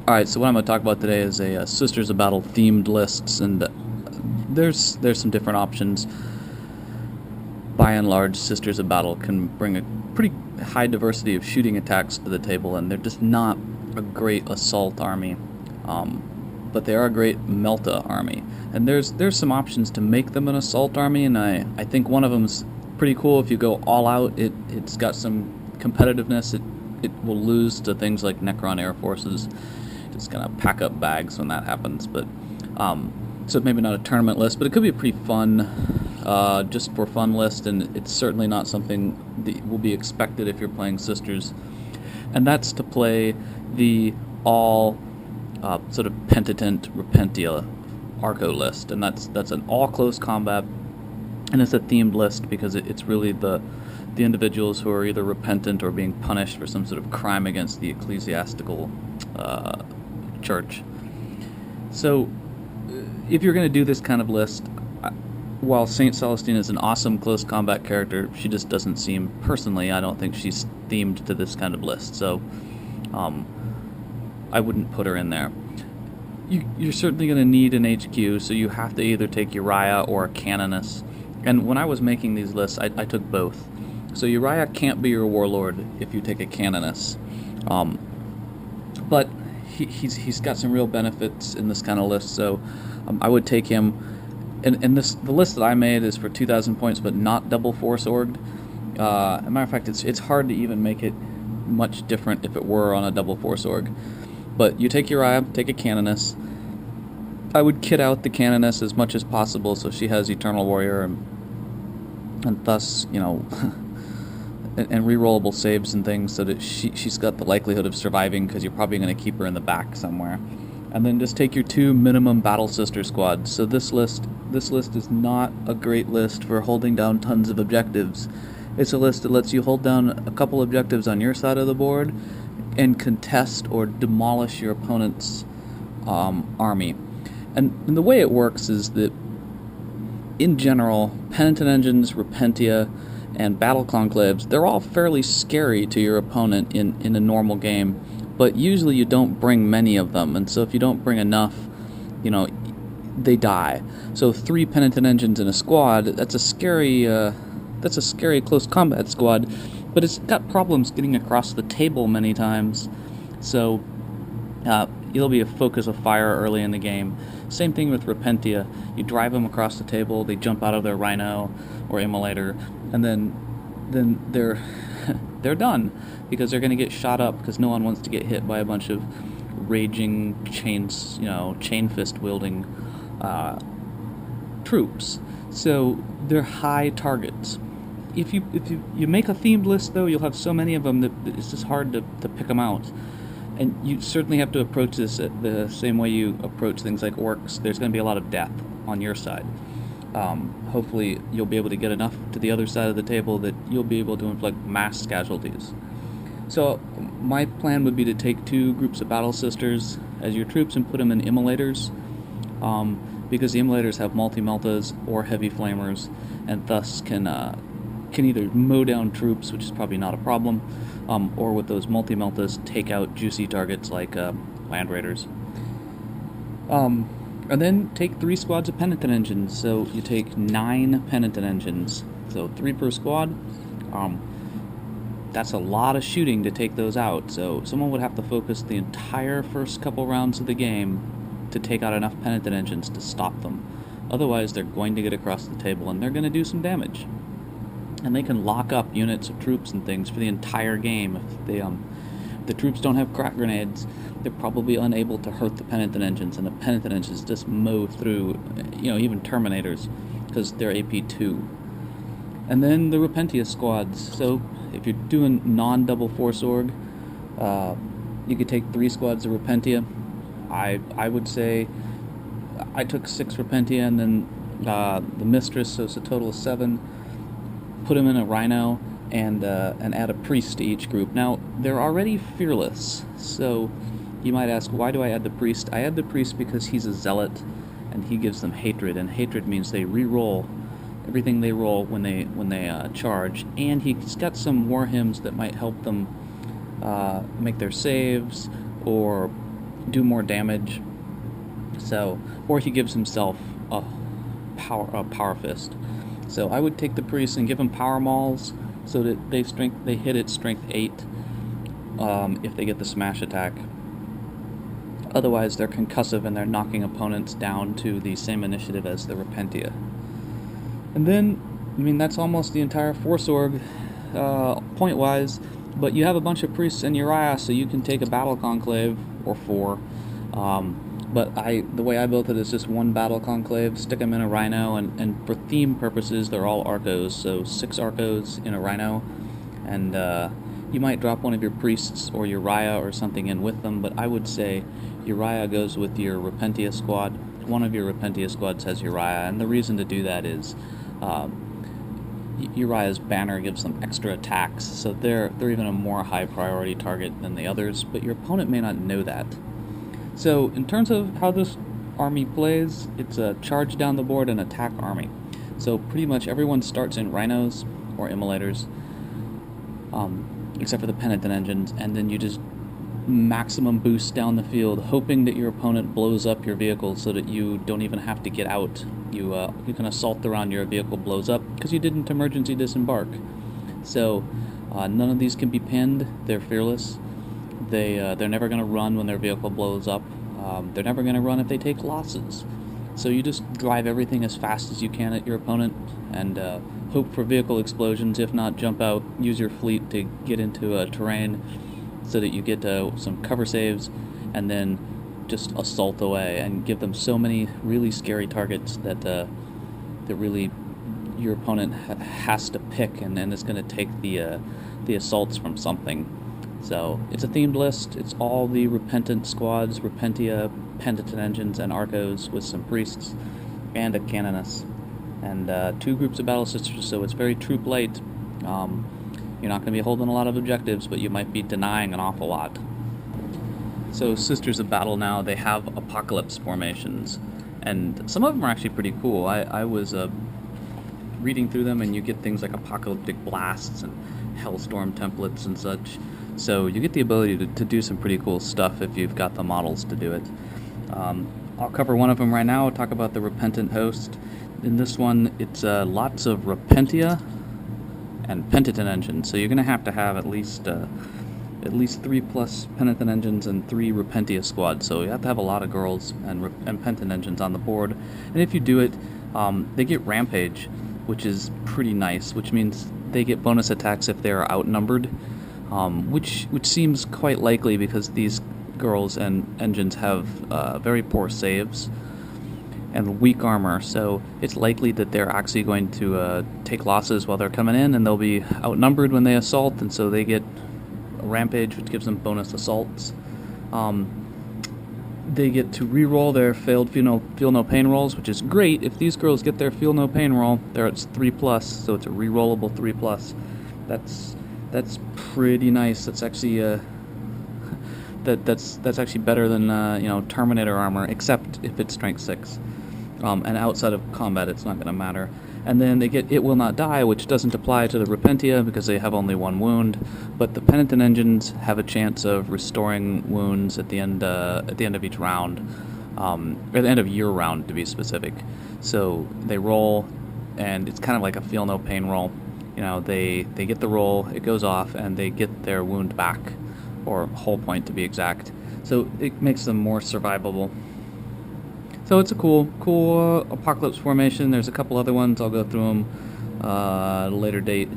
Alright, so what I'm going to talk about today is a Sisters of Battle themed lists, and there's some different options. By and large, Sisters of Battle can bring a pretty high diversity of shooting attacks to the table, and they're just not a great assault army. But they are a great Melta army. And there's some options to make them an assault army, and I think one of them's pretty cool. If you go all out, it's got some competitiveness. It will lose to things like Necron Air Forces. Just gonna pack up bags when that happens. But so maybe not a tournament list, but it could be a pretty fun, just for fun list, and it's certainly not something that will be expected if you're playing Sisters. And that's to play the all sort of Penitent Repentia Arco list, and that's an all close combat, and it's a themed list because it's really the individuals who are either repentant or being punished for some sort of crime against the ecclesiastical church. So, if you're going to do this kind of list, while Saint Celestine is an awesome close combat character, she just doesn't seem, personally, I don't think she's themed to this kind of list, so I wouldn't put her in there. You're certainly going to need an HQ, so you have to either take Uriah or a Canoness. And when I was making these lists, I took both. So Uriah can't be your warlord if you take a Canoness. But he's got some real benefits in this kind of list, so I would take him. And the list that I made is for 2,000 points, but not double force orged. As a matter of fact, it's hard to even make it much different if it were on a double force org. But you take Uriah, take a Canoness. I would kit out the Canoness as much as possible so she has Eternal Warrior and thus, and rerollable saves and things so that she's got the likelihood of surviving, because you're probably going to keep her in the back somewhere. And then just take your 2 minimum Battle Sister squads. So this list is not a great list for holding down tons of objectives. It's a list that lets you hold down a couple objectives on your side of the board and contest or demolish your opponent's army. And the way it works is that, in general, Penitent Engines, Repentia, and Battle Conclaves, they're all fairly scary to your opponent in a normal game, but usually you don't bring many of them, and so if you don't bring enough, they die. So 3 Penitent Engines in a squad, that's a scary close combat squad, but it's got problems getting across the table many times, so it'll be a focus of fire early in the game. Same thing with Repentia. You drive them across the table, they jump out of their Rhino or Immolator, and then they're done, because they're going to get shot up, because no one wants to get hit by a bunch of raging chain fist wielding troops. So they're high targets. If you make a themed list, though, you'll have so many of them that it's just hard to pick them out. And you certainly have to approach this the same way you approach things like orcs. There's going to be a lot of death on your side. Hopefully you'll be able to get enough to the other side of the table that you'll be able to inflict mass casualties. So my plan would be to take 2 groups of Battle Sisters as your troops and put them in Immolators, because the Immolators have multi-meltas or heavy flamers, and thus can either mow down troops, which is probably not a problem, or with those multi-meltas take out juicy targets like Land Raiders. And then take 3 squads of Penitent Engines. So you take 9 Penitent Engines, so 3 per squad. That's a lot of shooting to take those out, so someone would have to focus the entire first couple rounds of the game to take out enough Penitent Engines to stop them. Otherwise, they're going to get across the table and they're going to do some damage. And they can lock up units of troops and things for the entire game. If the troops don't have crack grenades, they're probably unable to hurt the Penitent Engines, and the Penitent Engines just mow through, even Terminators, because they're AP2. And then the Repentia squads. So if you're doing non-double force org, you could take 3 squads of Repentia. I would say I took 6 Repentia, and then the Mistress, so it's a total of 7. Put them in a Rhino, and add a priest to each group. Now, they're already fearless, so you might ask, why do I add the priest? I add the priest because he's a zealot, and he gives them hatred, and hatred means they re-roll everything they roll when they charge, and he's got some war hymns that might help them make their saves, or do more damage. So, or he gives himself a power fist. So I would take the priest and give him power mauls so that they hit at strength 8 if they get the smash attack. Otherwise, they're concussive and they're knocking opponents down to the same initiative as the Repentia. And then, I mean, that's almost the entire Force Org point-wise, but you have a bunch of priests in Uriah, so you can take a Battle Conclave, or 4. But the way I built it is just 1 Battle Conclave, stick them in a Rhino, and for theme purposes, they're all Arcos, so 6 Arcos in a Rhino, and you might drop one of your priests or Uriah or something in with them, but I would say Uriah goes with your Repentia squad. One of your Repentia squads has Uriah, and the reason to do that is Uriah's banner gives them extra attacks, so they're even a more high priority target than the others, but your opponent may not know that. So in terms of how this army plays, it's a charge down the board and attack army. So pretty much everyone starts in Rhinos or Immolators, except for the Penitent engines, and then you just maximum boost down the field, hoping that your opponent blows up your vehicle so that you don't even have to get out. You can assault around your vehicle blows up because you didn't emergency disembark. So none of these can be pinned. They're fearless. They're never going to run when their vehicle blows up. They're never going to run if they take losses. So you just drive everything as fast as you can at your opponent and hope for vehicle explosions. If not, jump out, use your fleet to get into a terrain so that you get some cover saves, and then just assault away and give them so many really scary targets that really your opponent has to pick, and then it's going to take the assaults from something. So it's a themed list. It's all the Repentant squads, Repentia, Penitent engines, and Arcos with some priests and a Canoness, and 2 groups of Battle Sisters. So it's very troop light. You're not going to be holding a lot of objectives, but you might be denying an awful lot. So Sisters of Battle now, they have Apocalypse formations, and some of them are actually pretty cool. I was reading through them, and you get things like Apocalyptic Blasts and Hellstorm templates and such. So you get the ability to do some pretty cool stuff if you've got the models to do it. I'll cover one of them right now. I'll talk about the Repentant host. In this one, it's lots of Repentia and Penitent engines, so you're going to have at least 3 plus Penitent engines and 3 Repentia squads, so you have to have a lot of girls and Penitent engines on the board. And if you do it, they get Rampage, which is pretty nice, which means they get bonus attacks if they're outnumbered, which seems quite likely because these girls and engines have very poor saves and weak armor, so it's likely that they're actually going to take losses while they're coming in, and they'll be outnumbered when they assault, and so they get a Rampage, which gives them bonus assaults. They get to re-roll their failed feel no pain rolls, which is great. If these girls get their feel no pain roll, they're at 3+, so it's a re-rollable 3+. That's pretty nice. That's actually that's actually better than Terminator armor, except if it's strength 6. And outside of combat, it's not going to matter. And then they get It Will Not Die, which doesn't apply to the Repentia because they have only 1 wound. But the Penitent engines have a chance of restoring wounds at the end of each round, at the end of your round to be specific. So they roll, and it's kind of like a feel no pain roll. They get the roll, it goes off, and they get their wound back, or whole point to be exact. So it makes them more survivable. So it's a cool Apocalypse formation. There's a couple other ones. I'll go through them at a later date.